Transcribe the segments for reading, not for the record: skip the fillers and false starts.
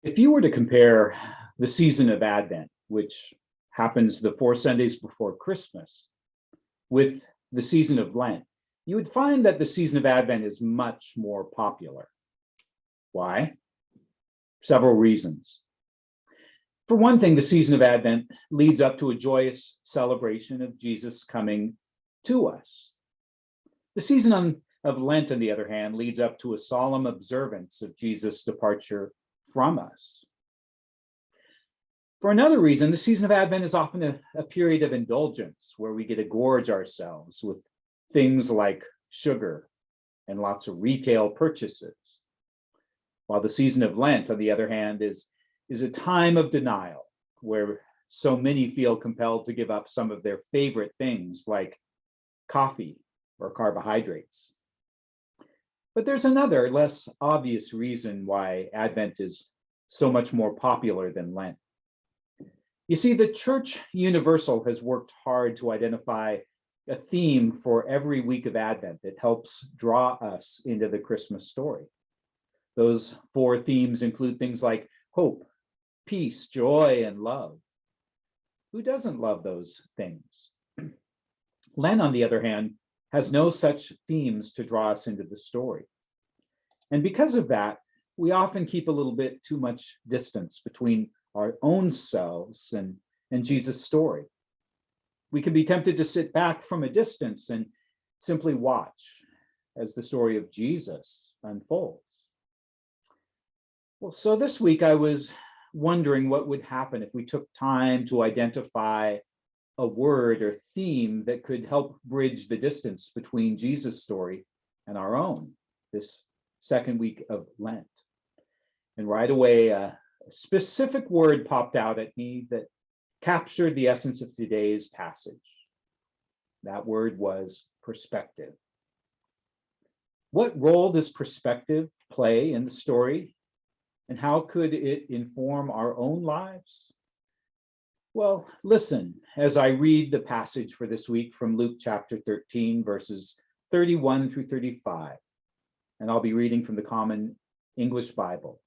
If you were to compare the season of Advent, which happens the 4 Sundays before Christmas, with the season of Lent, you would find that the season of Advent is much more popular. Why? Several reasons. For one thing, the season of Advent leads up to a joyous celebration of Jesus coming to us. The season of Lent, on the other hand, leads up to a solemn observance of Jesus' departure from us. For another reason, the season of Advent is often a period of indulgence where we get to gorge ourselves with things like sugar and lots of retail purchases. While the season of Lent, on the other hand, is a time of denial where so many feel compelled to give up some of their favorite things like coffee or carbohydrates. But there's another, less obvious reason why Advent is so much more popular than Lent. You see, the Church Universal has worked hard to identify a theme for every week of Advent that helps draw us into the Christmas story. Those 4 themes include things like hope, peace, joy, and love. Who doesn't love those things? Lent, on the other hand, has no such themes to draw us into the story. And because of that, we often keep a little bit too much distance between our own selves and Jesus' story. We can be tempted to sit back from a distance and simply watch as the story of Jesus unfolds. Well, so this week I was wondering what would happen if we took time to identify a word or theme that could help bridge the distance between Jesus' story and our own, this second week of Lent. And right away, a specific word popped out at me that captured the essence of today's passage. That word was perspective. What role does perspective play in the story? And how could it inform our own lives? Well, listen as I read the passage for this week from Luke chapter 13, verses 31 through 35. And I'll be reading from the Common English Bible.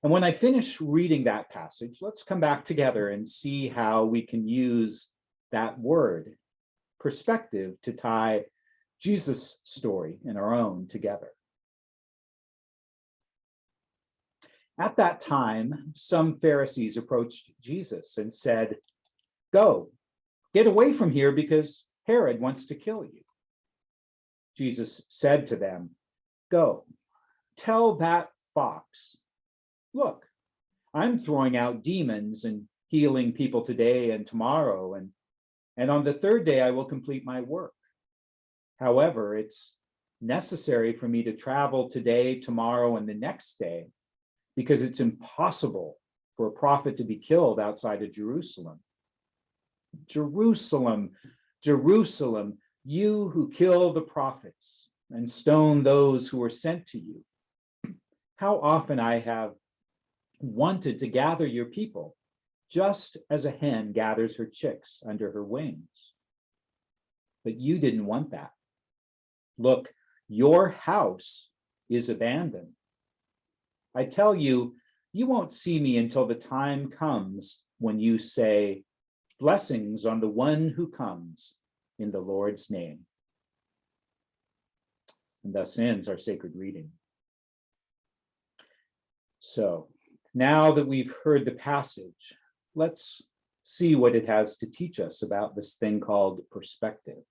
And when I finish reading that passage, let's come back together and see how we can use that word, perspective, to tie Jesus' story and our own together. At that time, some Pharisees approached Jesus and said, "Go, get away from here because Herod wants to kill you." Jesus said to them, "Go, tell that fox, look, I'm throwing out demons and healing people today and tomorrow, and on the 3rd day I will complete my work. However, it's necessary for me to travel today, tomorrow, and the next day, because it's impossible for a prophet to be killed outside of Jerusalem. Jerusalem, Jerusalem, you who kill the prophets and stone those who are sent to you. How often I have wanted to gather your people, just as a hen gathers her chicks under her wings. But you didn't want that. Look, your house is abandoned. I tell you, you won't see me until the time comes when you say, 'Blessings on the one who comes in the Lord's name.'" And thus ends our sacred reading. So, now that we've heard the passage, let's see what it has to teach us about this thing called perspective.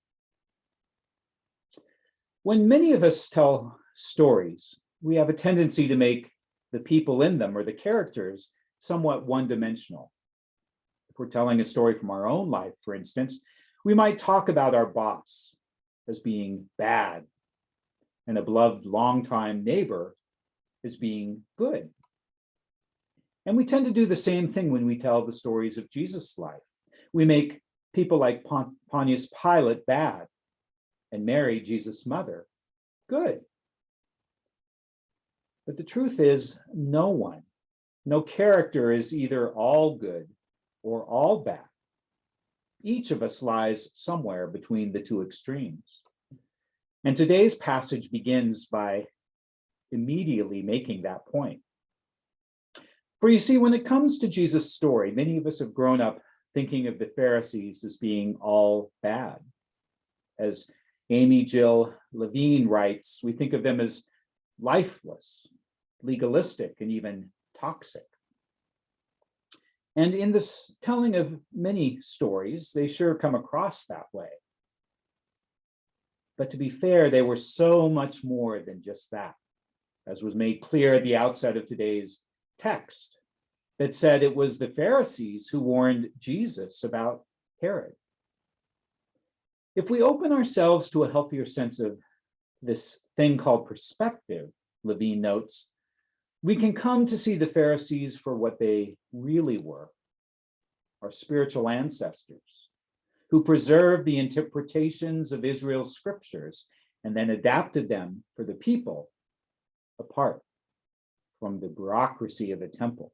When many of us tell stories, we have a tendency to make the people in them or the characters somewhat one-dimensional. If we're telling a story from our own life, for instance, we might talk about our boss as being bad and a beloved longtime neighbor as being good. And we tend to do the same thing when we tell the stories of Jesus' life. We make people like Pontius Pilate bad and Mary, Jesus' mother, good. But the truth is, no character is either all good or all bad. Each of us lies somewhere between the two extremes. And today's passage begins by immediately making that point. For you see, when it comes to Jesus' story, many of us have grown up thinking of the Pharisees as being all bad. As Amy Jill Levine writes, we think of them as lifeless, legalistic, and even toxic. And in this telling of many stories, they sure come across that way. But to be fair, they were so much more than just that, as was made clear at the outset of today's text that said it was the Pharisees who warned Jesus about Herod. If we open ourselves to a healthier sense of this thing called perspective, Levine notes, we can come to see the Pharisees for what they really were, our spiritual ancestors, who preserved the interpretations of Israel's scriptures and then adapted them for the people apart from the bureaucracy of the temple.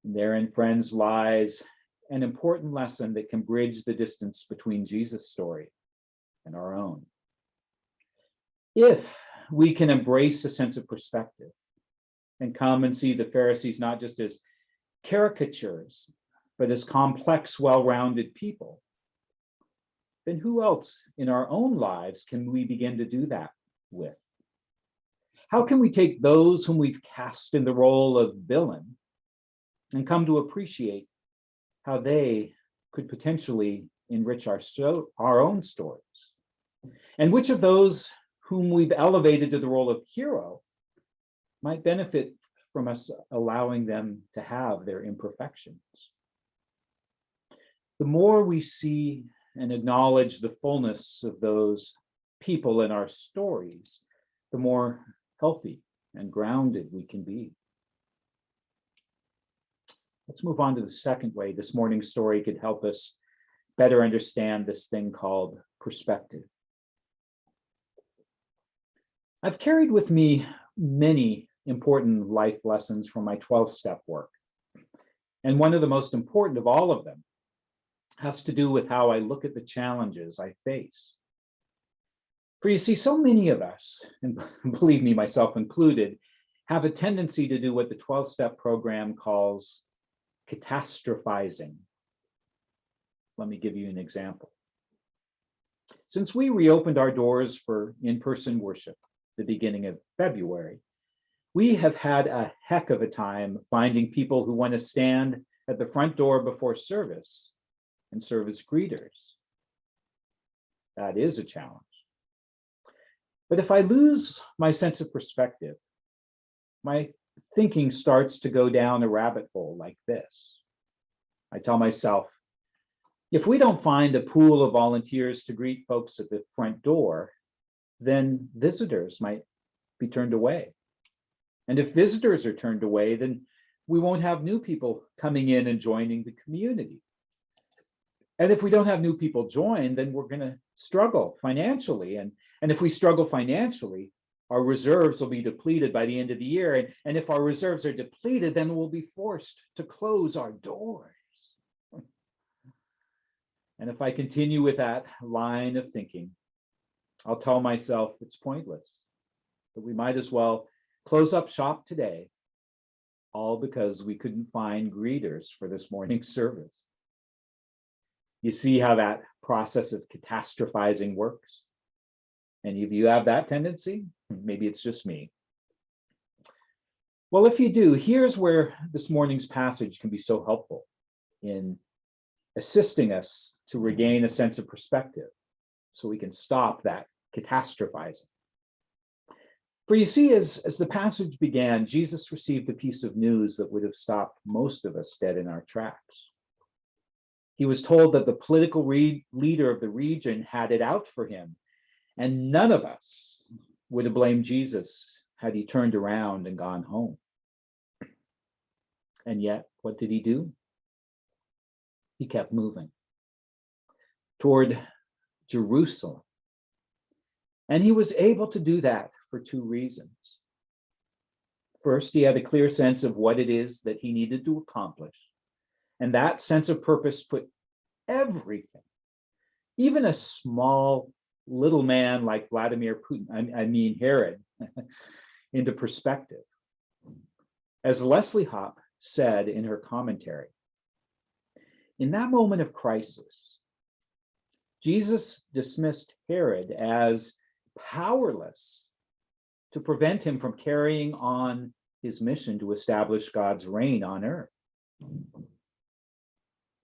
And therein, friends, lies an important lesson that can bridge the distance between Jesus' story and our own. If we can embrace a sense of perspective and come and see the Pharisees not just as caricatures, but as complex, well-rounded people, then who else in our own lives can we begin to do that with? How can we take those whom we've cast in the role of villain and come to appreciate how they could potentially enrich our own stories? And which of those whom we've elevated to the role of hero might benefit from us allowing them to have their imperfections? The more we see and acknowledge the fullness of those people in our stories, the more healthy and grounded we can be. Let's move on to the second way this morning's story could help us better understand this thing called perspective. I've carried with me many important life lessons from my 12-step work. And one of the most important of all of them has to do with how I look at the challenges I face. For you see, so many of us, and believe me, myself included, have a tendency to do what the 12-step program calls catastrophizing. Let me give you an example. Since we reopened our doors for in-person worship the beginning of February, we have had a heck of a time finding people who want to stand at the front door before service and serve as greeters. That is a challenge. But if I lose my sense of perspective, my thinking starts to go down a rabbit hole like this. I tell myself, if we don't find a pool of volunteers to greet folks at the front door, then visitors might be turned away. And if visitors are turned away, then we won't have new people coming in and joining the community. And if we don't have new people join, then we're going to struggle financially. And if we struggle financially, our reserves will be depleted by the end of the year. And if our reserves are depleted, then we'll be forced to close our doors. And if I continue with that line of thinking, I'll tell myself it's pointless, that we might as well close up shop today, all because we couldn't find greeters for this morning's service. You see how that process of catastrophizing works? Any of you have that tendency? Maybe it's just me. Well, if you do, here's where this morning's passage can be so helpful in assisting us to regain a sense of perspective so we can stop that catastrophizing. For you see, as the passage began, Jesus received a piece of news that would have stopped most of us dead in our tracks. He was told that the political leader of the region had it out for him, and none of us would have blamed Jesus had he turned around and gone home. And yet, what did he do? He kept moving toward Jerusalem. And he was able to do that for two reasons. First, he had a clear sense of what it is that he needed to accomplish. And that sense of purpose put everything, even a small little man like Vladimir Putin, I mean Herod, into perspective. As Leslie Hopp said in her commentary, in that moment of crisis, Jesus dismissed Herod as powerless to prevent him from carrying on his mission to establish God's reign on earth.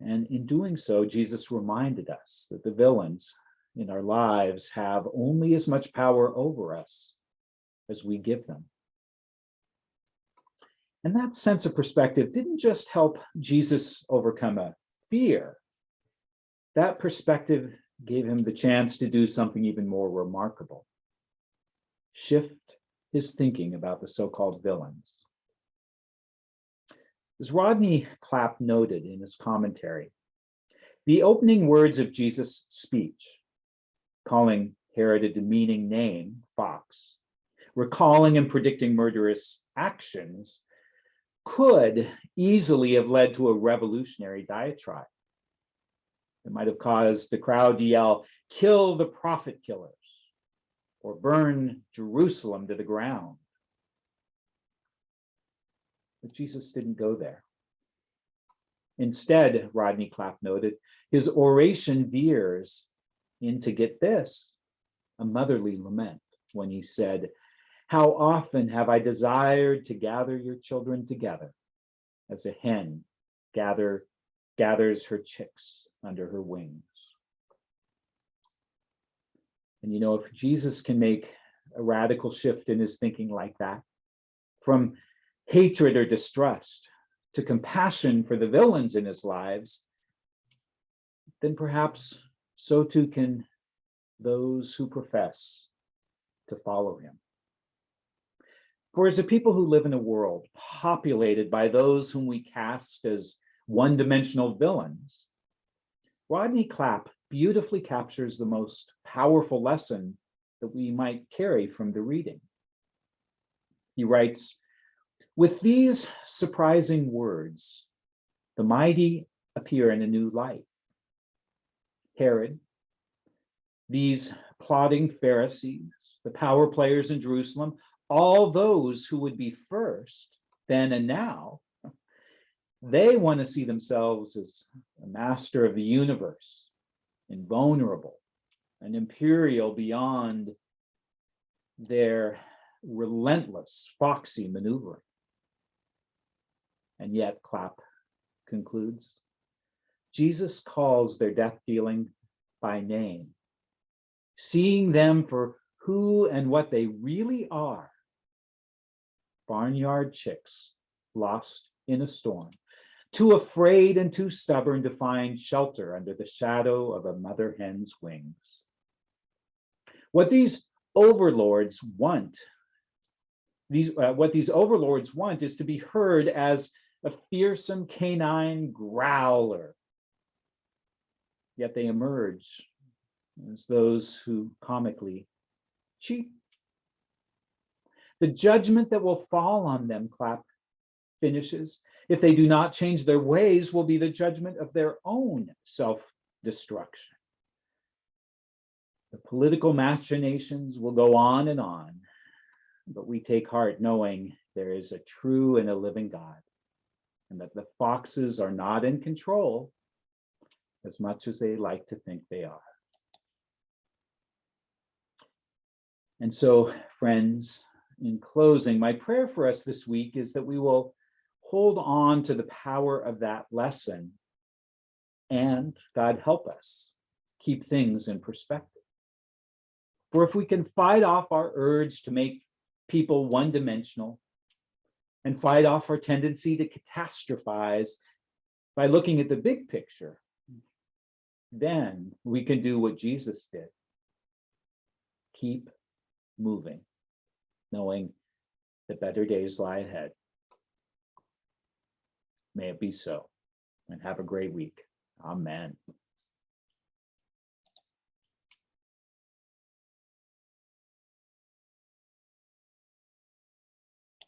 And in doing so, Jesus reminded us that the villains in our lives have only as much power over us as we give them. And that sense of perspective didn't just help Jesus overcome a fear. That perspective gave him the chance to do something even more remarkable: shift his thinking about the so-called villains. As Rodney Clapp noted in his commentary, the opening words of Jesus' speech, calling Herod a demeaning name, fox, recalling and predicting murderous actions, could easily have led to a revolutionary diatribe. It might have caused the crowd to yell, "Kill the prophet killers," or "Burn Jerusalem to the ground." But Jesus didn't go there. Instead, Rodney Clapp noted, his oration veers into, get this, a motherly lament when he said, "How often have I desired to gather your children together, as a hen gathers her chicks under her wings." And if Jesus can make a radical shift in his thinking like that, from hatred or distrust to compassion for the villains in his lives, then perhaps so too can those who profess to follow him. For as a people who live in a world populated by those whom we cast as one-dimensional villains, Rodney Clapp beautifully captures the most powerful lesson that we might carry from the reading. He writes, "With these surprising words, the mighty appear in a new light. Herod, these plotting Pharisees, the power players in Jerusalem, all those who would be first, then and now, they want to see themselves as a master of the universe, invulnerable and imperial beyond their relentless, foxy maneuvering." And yet, Clapp concludes, Jesus calls their death dealing by name, seeing them for who and what they really are: barnyard chicks lost in a storm, too afraid and too stubborn to find shelter under the shadow of a mother hen's wings. What these overlords want is to be heard as a fearsome canine growler. Yet they emerge as those who comically cheep. The judgment that will fall on them, Clapp finishes, if they do not change their ways, will be the judgment of their own self-destruction. The political machinations will go on, but we take heart knowing there is a true and a living God, and that the foxes are not in control as much as they like to think they are. And so, friends, in closing, my prayer for us this week is that we will hold on to the power of that lesson, and God help us keep things in perspective. For if we can fight off our urge to make people one-dimensional and fight off our tendency to catastrophize by looking at the big picture, then we can do what Jesus did. Keep moving, knowing that better days lie ahead. May it be so, and have a great week. Amen.